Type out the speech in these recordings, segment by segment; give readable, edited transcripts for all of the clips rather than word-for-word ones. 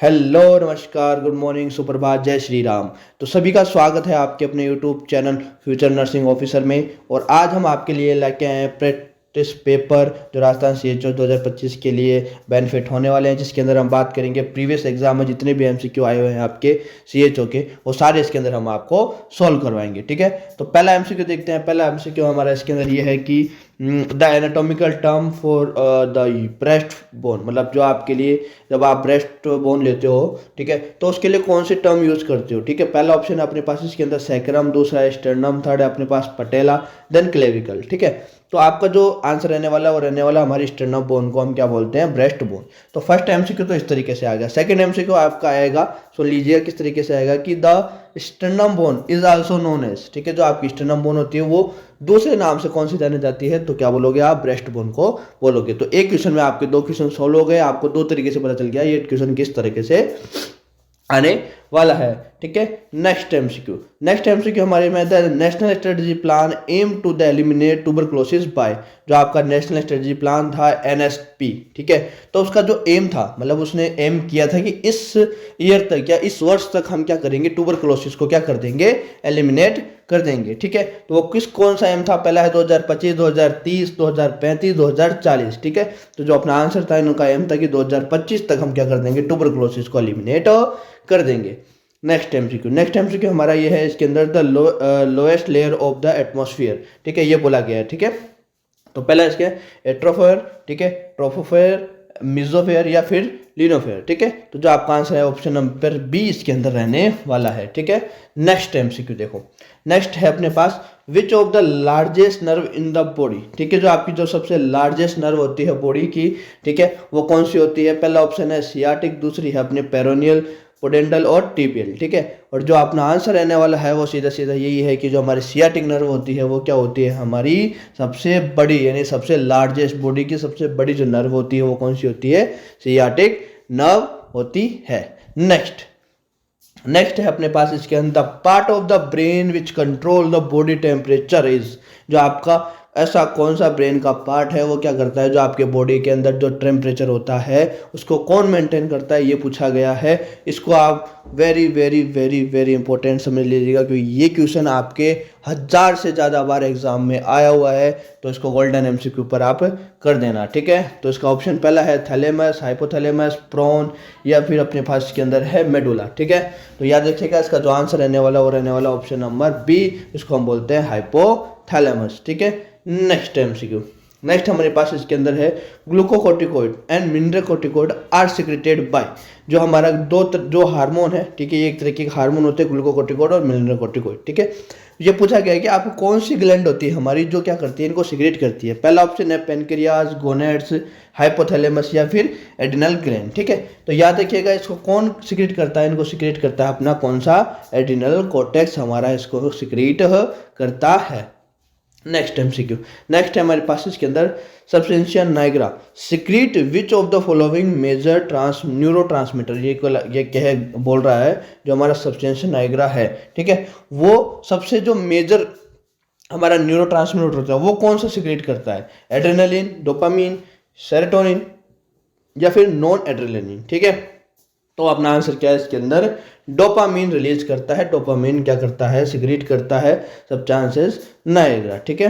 Hello नमस्कार good morning सुप्रभात जय श्री राम। तो सभी का स्वागत है आपके अपने YouTube channel future nursing officer में। और आज हम आपके लिए लेके आए हैं प्रैक्टिस पेपर जो राजस्थान CHO 2025 के लिए बेनिफिट होने वाले हैं, जिसके अंदर हम बात करेंगे प्रीवियस एग्जाम में जितने भी MCQ आए हुए हैं आपके CHO के, वो सारे इसके अंदर हम आपको सॉल्व करवाएंगे। ठीक है, तो पहला MCQ देखते हैं। पहला MCQ हमारा इसके अंदर ये है कि the anatomical term for the breast bone, मतलब जो आपके लिए जब आप ब्रेस्ट बोन लेते हो, ठीक है, तो उसके लिए कौन सी टर्म यूज करते हो। ठीक है, पहला ऑप्शन है अपने पास इसके अंदर सैक्रम, दूसरा है स्टर्नम, थर्ड है अपने पास पटेला, देन क्लेविकल। ठीक है, तो आपका जो आंसर रहने वाला है वो रहने वाला हमारी स्टर्नम बोन को हम क्या बोलते हैं, ब्रेस्ट बोन। तो फर्स्ट MCQ तो इस तरीके से आ गया। सेकंड MCQ आपका आएगा, सुन लीजिए किस तरीके से आएगा कि the sternum bone is also known as, ठीक है, जो आपकी स्टर्नम बोन होती है वो दूसरे नाम से कौन सी जानी जाती है, तो क्या बोलोगे आप, ब्रेस्ट बोन को बोलोगे। तो एक क्वेश्चन में आपके दो क्वेश्चन सॉल्व हो गए, आपको दो तरीके से पता चल गया ये क्वेश्चन किस तरीके से आने वाला है। ठीक है, नेक्स्ट MCQ हमारे में है national strategy plan aim to the eliminate tuberculosis by, जो आपका नेशनल स्ट्रेटजी प्लान था NSP। ठीक है, तो उसका जो एम था, मतलब उसने एम किया था कि इस ईयर तक या इस वर्ष तक हम क्या करेंगे, ट्यूबरक्लोसिस को क्या कर देंगे, एलिमिनेट कर देंगे। ठीक है, तो वो कौन सा एम था, पहला है 2025, 2030, 2035, 2040। ठीक है, तो जो अपना आंसर था इनका एम था कि 2025 तक हम क्या कर देंगे, ट्यूबरक्लोसिस को एलिमिनेट कर देंगे। नेक्स्ट MCQ हमारा ये है, इसके अंदर the lowest layer of the atmosphere. ठीक है, ये बोला गया है। ठीक है, तो पहला इसके एट्रोफेयर, ठीक है, ट्रोफोफेयर, मिजोफेयर या फिर लिनोफेयर। ठीक है, तो जो आपका आंसर है ऑप्शन नंबर बी इसके अंदर रहने वाला है। ठीक है, नेक्स्ट MCQ देखो, नेक्स्ट है अपने पास which of the largest nerve in the body. ठीक है, जो आपकी जो सबसे लार्जेस्ट नर्व होती है बॉडी की, ठीक है, वो कौन सी होती है। पहला ऑप्शन है सियाटिक, दूसरी है अपने पेरोनियल, पोडेंटल और टीपियल। ठीक है, और जो अपना आंसर रहने वाला है वो सीधा सीधा यही है कि जो हमारी सियाटिक नर्व होती है वो क्या होती है, हमारी सबसे बड़ी यानी सबसे लार्जेस्ट बॉडी की सबसे बड़ी जो नर्व होती है वो कौन सी होती है, सियाटिक नर्व होती है। नेक्स्ट है अपने पास इसके अंदर part of the brain which control the body temperature is, जो आपका ऐसा कौन सा ब्रेन का पार्ट है वो क्या करता है, जो आपके बॉडी के अंदर जो टेम्परेचर होता है उसको कौन मेंटेन करता है, ये पूछा गया है। इसको आप very very very very important समझ लीजिएगा, क्योंकि ये क्वेश्चन आपके 1000 से ज़्यादा बार एग्जाम में आया हुआ है, तो इसको गोल्डन MCQ पर आप कर देना। ठीक है, तो इसका ऑप्शन पहला है थैलेमस, हाइपोथैलेमस, प्रोन या फिर अपने पास के अंदर है मेडुला। ठीक है, तो याद रखिएगा इसका जो आंसर रहने वाला वो रहने वाला ऑप्शन नंबर बी, इसको हम बोलते हैं हाइपोथैलेमस। ठीक है, नेक्स्ट हमारे पास इसके अंदर है glucocorticoid and mineral are secreted by, जो हमारा जो हार्मोन है, ठीक है, एक तरीके के हार्मोन होते हैं ग्लूकोकोर्टिकोइड और मिनरल। ठीक है, ये पूछा गया है कि आपको कौन सी ग्लैंड होती है हमारी जो क्या करती है, इनको सिक्रेट करती है। पहला ऑप्शन है पेनक्रियाज, गोनेड्स, हाइपोथैलेमस या फिर एड्रिनल ग्लैंड। ठीक है, तो याद रखिएगा इसको कौन सिक्रेट करता है, इनको सिक्रेट करता है अपना कौन सा, एड्रिनल कॉर्टेक्स हमारा इसको सिक्रेट करता है। नेक्स्ट है हमारे पास इसके अंदर substantia nigra secrete which of the following major neurotransmitter, ये क्या बोल रहा है, जो हमारा सब्सटेंशिया नाइग्रा है, ठीक है, वो सबसे जो मेजर हमारा न्यूरो ट्रांसमीटर होता है वो कौन सा सिक्रीट करता है, एड्रेनालिन, डोपामीन, सेरोटोनिन या फिर नॉन एड्रेनालिन। ठीक है, तो अपना आंसर क्या है इसके अंदर, डोपामीन रिलीज करता है, डोपामीन क्या करता है, सिक्रीट करता है सब चांसेस नाइग्रा। ठीक है,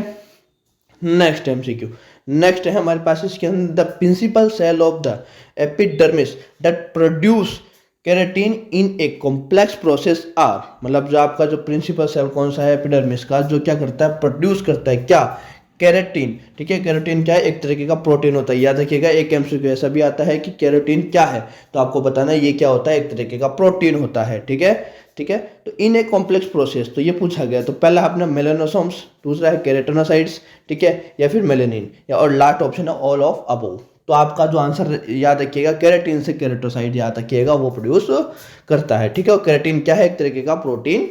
नेक्स्ट है हमारे पास इसके अंदर the principal cell of the epidermis that produce keratin in a complex process are, मतलब जो आपका जो प्रिंसिपल सेल कौन सा है एपिडर्मिस का, जो क्या करता है, प्रोड्यूस करता है क्या, कैरेटीन। ठीक है, कैरेटीन क्या है, एक तरीके का प्रोटीन होता है। याद रखिएगा एक MCQ ऐसा भी आता है कि कैरेटीन क्या है, तो आपको बताना है ये क्या होता है, एक तरीके का प्रोटीन होता है। ठीक है, तो इन ए कॉम्प्लेक्स प्रोसेस, तो ये पूछा गया, तो पहला अपना मेलानोसोम्स, दूसरा है केराटिनोसाइट्स, ठीक है, या फिर मेलेनिन, या और लास्ट ऑप्शन है ऑल ऑफ अबोव। तो आपका जो आंसर याद रखिएगा केराटिन से केराटोसाइड याद रखिएगा वो प्रोड्यूस करता है। ठीक है, और केराटिन क्या है, एक तरीके का प्रोटीन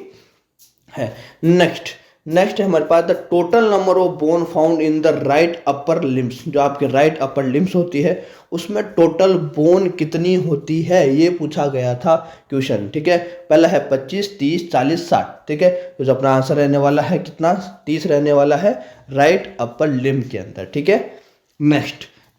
है। नेक्स्ट है हमारे पास the total number of bone found in the right upper limbs, जो आपके राइट अपर लिम्स होती है उसमें टोटल बोन कितनी होती है, ये पूछा गया था क्वेश्चन। ठीक है, पहला है 25, 30, 40, 60। ठीक है, तो जो अपना आंसर रहने वाला है कितना, 30 रहने वाला है राइट अपर लिम्ब के अंदर। ठीक है,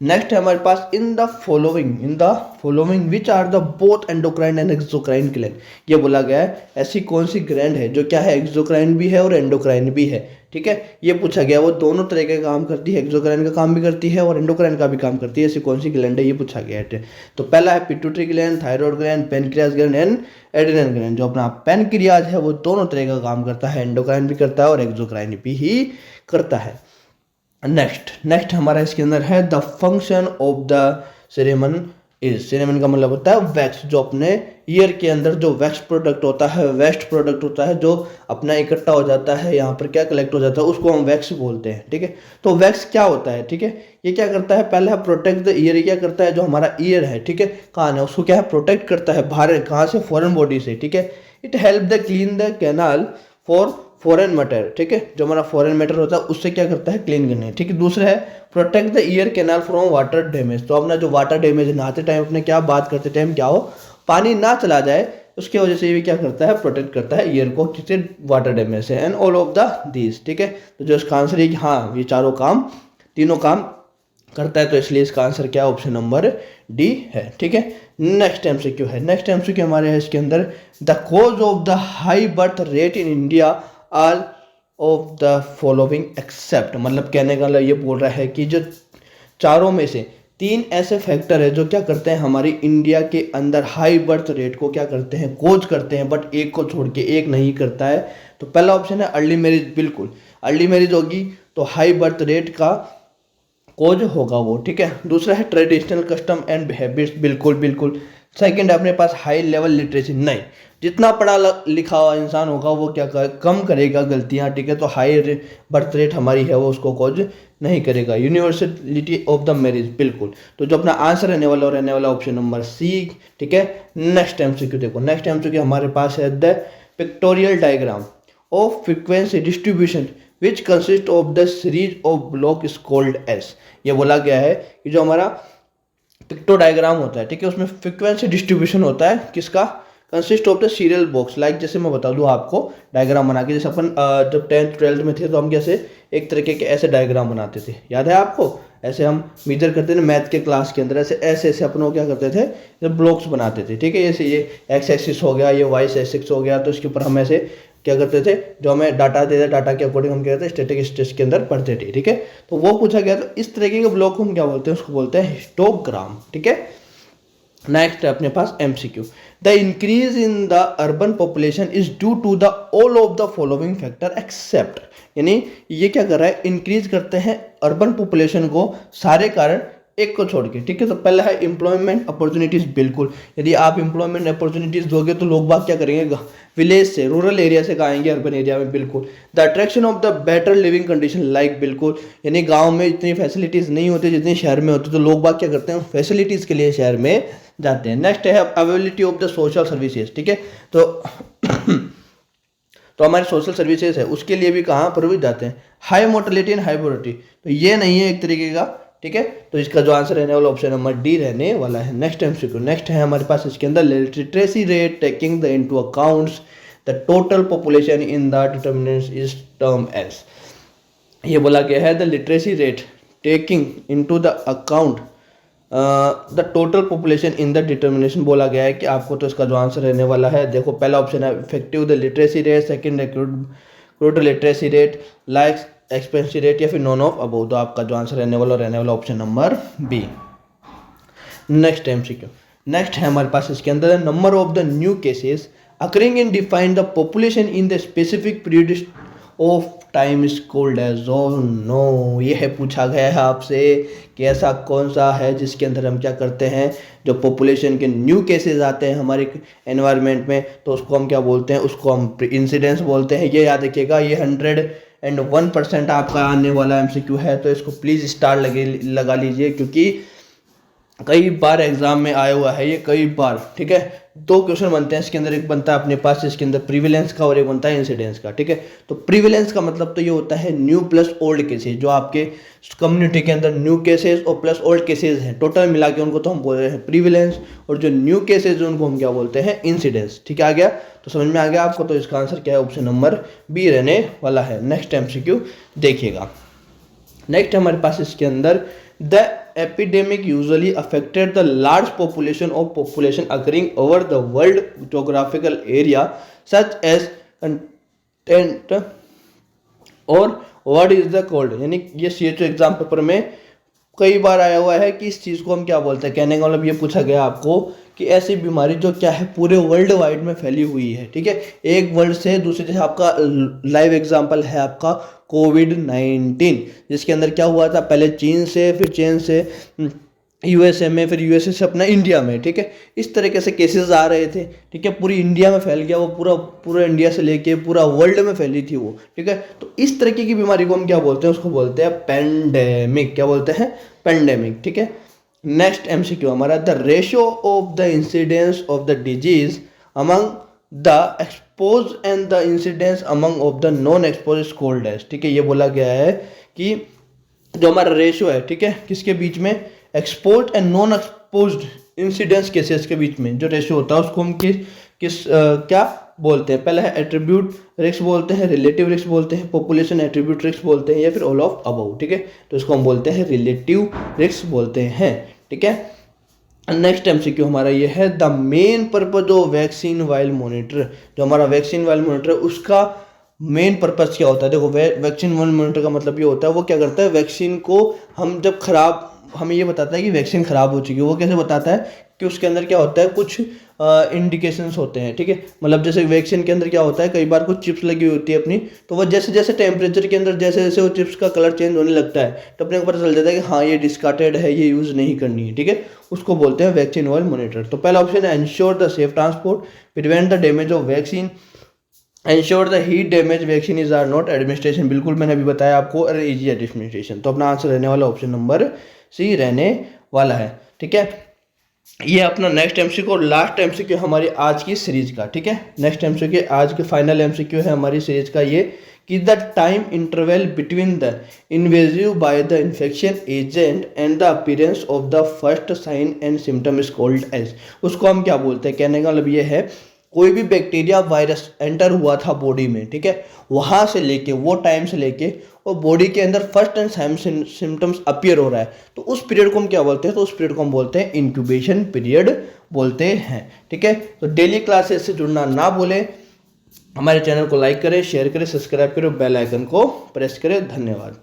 नेक्स्ट है हमारे पास in the following which are the both endocrine and exocrine gland. ये बोला गया है ऐसी कौन सी ग्लैंड है जो क्या है एक्सोक्राइन भी है और एंडोक्राइन भी है। ठीक है, ये पूछा गया, वो दोनों तरह के काम करती है, एक्सोक्राइन का काम भी करती है और एंडोक्राइन का भी काम करती है, ऐसी कौन सी ग्लैंड है ये पूछा गया है। तो पहला है pituitary gland, thyroid gland, pancreas gland and adrenal gland. जो अपना पेनक्रियास है वो दोनों तरह का काम करता है, एंडोक्राइन भी करता है और एक्सोक्राइन भी ही करता है। नेक्स्ट हमारा इसके अंदर है the function of the cerumen is. Cerumen का मतलब होता है वैक्स, जो अपने ईयर के अंदर जो वैक्स प्रोडक्ट होता है, वेस्ट प्रोडक्ट होता है जो अपना इकट्ठा हो जाता है, यहाँ पर क्या कलेक्ट हो जाता है उसको हम वैक्स बोलते हैं। ठीक है, तो वैक्स क्या होता है, ठीक है, ये क्या करता है, पहले है प्रोटेक्ट द ईयर। क्या करता है, जो हमारा ईयर है, ठीक है, कान है, उसको क्या है प्रोटेक्ट करता है बाहर, कहाँ से, फॉरेन बॉडी से। ठीक है, it help the clean the canal for foreign matter. ठीक है, जो हमारा फॉरेन मैटर होता है उससे क्या करता है क्लीन करने। ठीक है, दूसरा है protect the ear canal from water damage. तो अपना जो वाटर डैमेज नहाते टाइम अपने क्या बात करते टाइम क्या हो, पानी ना चला जाए, उसकी वजह से भी क्या करता है प्रोटेक्ट करता है ईयर को किसी वाटर डैमेज से। And all of the these. ठीक है, तो जो इसका आंसर है कि हाँ ये तीनों काम करता है, तो इसलिए इसका आंसर क्या ऑप्शन नंबर डी है। ठीक है, नेक्स्ट एमसीक्यू है। नेक्स्ट एमसीक्यू हमारे है इसके अंदर the cause of the high birth rate in India all of the following except. मतलब कहने का ये बोल रहा है कि जो चारों में से 3 ऐसे फैक्टर है जो क्या करते हैं हमारी इंडिया के अंदर हाई बर्थ रेट को क्या करते हैं कोज करते हैं, बट एक को छोड़ के एक नहीं करता है। तो पहला ऑप्शन है अर्ली मैरिज, बिल्कुल अर्ली मैरिज होगी तो हाई बर्थ रेट का कोज होगा वो। ठीक है, दूसरा है ट्रेडिशनल कस्टम एंड हैबिट्स, बिल्कुल। सेकंड है अपने पास हाई लेवल लिटरेसी, नहीं, जितना पढ़ा लिखा हुआ इंसान होगा वो क्या कम करेगा गलतियां। ठीक है, तो हाई बर्थ रेट हमारी है वो उसको कोज नहीं करेगा। यूनिवर्सलिटी ऑफ द मैरिज, बिल्कुल। तो जो अपना आंसर रहने वाला ऑप्शन नंबर सी। ठीक है, नेक्स्ट एमसीक्यू देखो। नेक्स्ट एमसीक्यू हमारे पास है the pictorial diagram of frequency distribution which consist of the series of block is called as. ये बोला गया है कि जो हमारा पिक्टो डायग्राम होता है, ठीक है, उसमें फ्रीक्वेंसी डिस्ट्रीब्यूशन होता है किसका, consist of the serial box. Like जैसे मैं बता दूं आपको डायग्राम बना के, जैसे अपन जब 10th 12th में थे तो हम कैसे एक तरीके के ऐसे डायग्राम बनाते थे, याद है आपको, ऐसे हम मेजर करते थे मैथ के क्लास के अंदर, ऐसे अपन क्या करते थे ब्लॉक्स बनाते थे। ठीक है, जैसे ये एक्स एक्सिस हो गया, ये वाई एक्सिस हो गया, तो इसके ऊपर हम ऐसे क्या करते थे, जो हमें डाटा देते डाटा के अकॉर्डिंग हम क्या करते थे स्टैटिक स्टेज के अंदर पढ़ते थे। ठीक है, तो वो पूछा गया, तो इस तरीके के ब्लॉक को हम क्या बोलते हैं, उसको बोलते हैं हिस्टोग्राम। ठीक है, नेक्स्ट है अपने पास MCQ. The increase in the urban population is due to the all of the following factor except. यानी ये क्या कर रहा है, इंक्रीज करते हैं अर्बन पॉपुलेशन को सारे कारण एक को छोड़ के। ठीक है, तो पहला है एम्प्लॉयमेंट अपॉर्चुनिटीज, बिल्कुल। यदि आप एम्प्लॉयमेंट अपॉर्चुनिटीज दोगे तो लोग बाग क्या करेंगे, विलेज से रूरल एरिया से आएंगे अर्बन एरिया में, बिल्कुल। The attraction of the better living condition, like, बिल्कुल। यानी गांव में इतनी फैसिलिटीज नहीं होती जितनी शहर में होती, तो लोग बाग क्या करते हैं फैसिलिटीज के लिए शहर में जाते हैं। नेक्स्ट है availability of the social services. ठीक है, तो हमारे सोशल सर्विसेज है उसके लिए भी कहाँ पर भी जाते हैं। High mortality and high poverty, तो ये नहीं है एक तरीके का। ठीक है, तो इसका जो आंसर रहने वाला ऑप्शन नंबर डी रहने वाला है। Next MCQ. नेक्स्ट है हमारे पास इसके अंदर literacy rate taking the into accounts the total population in the determinant is term as. ये बोला गया है the literacy rate taking into the account the total population in the determination बोला गया है कि आपको, तो इसका जो आंसर रहने वाला है, देखो पहला ऑप्शन है effective the literacy rate, second है crude literacy rate, life expectancy rate, या फिर नॉन ऑफ अबोव। तो आपका जो आंसर रहने वाला option number B. Next MCQ. Next है हमारे पास इसके अंदर number of the new cases occurring in define the population in the specific period of time is called as. Oh no, ये है पूछा गया है आपसे कि ऐसा कौन सा है जिसके अंदर हम क्या करते हैं, जो पॉपुलेशन के न्यू केसेस आते हैं हमारे एनवायरनमेंट में, तो उसको हम क्या बोलते हैं, उसको हम इंसिडेंस बोलते हैं। ये याद रखिएगा, ये 101% आपका आने वाला एमसीक्यू है, तो इसको प्लीज़ स्टार लगा लीजिए, क्योंकि कई बार एग्जाम में आया हुआ है ये, कई बार। ठीक है, 2 क्वेश्चन बनते हैं इसके अंदर, एक बनता है अपने पास इसके अंदर प्रीविलेंस का और एक बनता है इंसिडेंस का। ठीक है, तो प्रीविलेंस का मतलब तो ये होता है न्यू प्लस ओल्ड केसेस, जो आपके कम्युनिटी के अंदर न्यू केसेस और प्लस ओल्ड केसेस हैं, टोटल मिला के उनको तो हम बोल रहे हैं प्रीविलेंस, और जो न्यू केसेस उनको हम क्या बोलते हैं, इंसिडेंस। ठीक है, आ गया, तो समझ में आ गया आपको, तो इसका आंसर क्या है, ऑप्शन नंबर बी रहने वाला है। नेक्स्ट एमसीक्यू देखिएगा। नेक्स्ट हमारे पास इसके अंदर the epidemic usually affected the large population occurring over the world geographical area such as content और व्हाट इज द कोल्ड, यानी ये CHO एग्जाम पेपर में कई बार आया हुआ है कि इस चीज़ को हम क्या बोलते हैं। कहने का मतलब ये पूछा गया आपको कि ऐसी बीमारी जो क्या है पूरे वर्ल्ड वाइड में फैली हुई है, ठीक है, एक वर्ल्ड से दूसरे, जैसे आपका लाइव एग्जांपल है आपका कोविड-19, जिसके अंदर क्या हुआ था, पहले चीन से, फिर चीन से USA में, फिर USA से अपना इंडिया में, ठीक है, इस तरीके से केसेस आ रहे थे, ठीक है, पूरी इंडिया में फैल गया वो, पूरा इंडिया से लेके पूरा वर्ल्ड में फैली थी वो, ठीक है। तो इस तरीके की बीमारी को हम क्या बोलते हैं, उसको बोलते हैं पेंडेमिक। क्या बोलते हैं, पेंडेमिक, ठीक है। नेक्स्ट MCQ हमारा, the ratio of the incidence of the disease among the expose and the incidence among of the non expose called as, ठीक है। ये बोला गया है कि जो हमारा रेशियो है, ठीक है, किसके बीच में, expose and non exposed incidence cases के बीच में जो रेशियो होता है उसको हम क्या बोलते हैं। पहला है एट्रीब्यूट रिस्क बोलते हैं, रिलेटिव रिस्क बोलते हैं, पॉपुलेशन एट्रीब्यूट रिस्क बोलते हैं, या फिर ऑल ऑफ अबव, ठीक है। तो इसको हम बोलते हैं रिलेटिव रिस्क बोलते हैं, ठीक है। नेक्स्ट MCQ हमारा ये है, the main purpose of vaccine while monitor. जो हमारा वैक्सीन वाइल मॉनिटर है उसका मेन पर्पस क्या होता है। देखो, वैक्सीन वाइल मॉनिटर का मतलब ये होता है, वो क्या करता है, वैक्सीन को हम जब खराब, हमें ये बताता है कि वैक्सीन खराब हो चुकी है। वो कैसे बताता है कि उसके अंदर क्या होता है, कुछ इंडिकेशंस होते हैं, ठीक है। मतलब जैसे वैक्सीन के अंदर क्या होता है, कई बार कुछ चिप्स लगी होती है अपनी, तो वो जैसे जैसे टेम्परेचर के अंदर जैसे जैसे वो चिप्स का कलर चेंज होने लगता है तो अपने को पता चल जाता है कि हाँ ये डिस्कार्टेड है, ये यूज़ नहीं करनी है, ठीक है। उसको बोलते हैं वैक्सीन वाइल मॉनिटर। तो पहला ऑप्शन है ensure the safe transport, prevent the damage of vaccine, ensure the heat damage vaccine is are not administration, बिल्कुल मैंने अभी बताया आपको, और इजी एडमिनिस्ट्रेशन। तो अपना आंसर रहने वाला ऑप्शन नंबर C रहने वाला है, ठीक है। ये अपना नेक्स्ट MCQ और लास्ट MCQ हमारी आज की सीरीज का, ठीक है। नेक्स्ट MCQ आज के फाइनल MCQ है हमारी सीरीज का ये, कि the time interval between the invasive by the infection agent and the appearance of the first sign and symptom is called as. उसको हम क्या बोलते हैं, कहने का मतलब ये है, कोई भी बैक्टीरिया वायरस एंटर हुआ था बॉडी में, ठीक है, वहाँ से लेके वो टाइम से लेके और बॉडी के अंदर फर्स्ट एंड सिम्टम्स अपीयर हो रहा है, तो उस पीरियड को हम क्या बोलते हैं, तो उस पीरियड को हम बोलते हैं इंक्यूबेशन पीरियड बोलते हैं, ठीक है। तो डेली क्लासेस से जुड़ना ना भूलें, हमारे चैनल को लाइक करें, शेयर करें, सब्सक्राइब करें, बेल आइकन को प्रेस करें। धन्यवाद।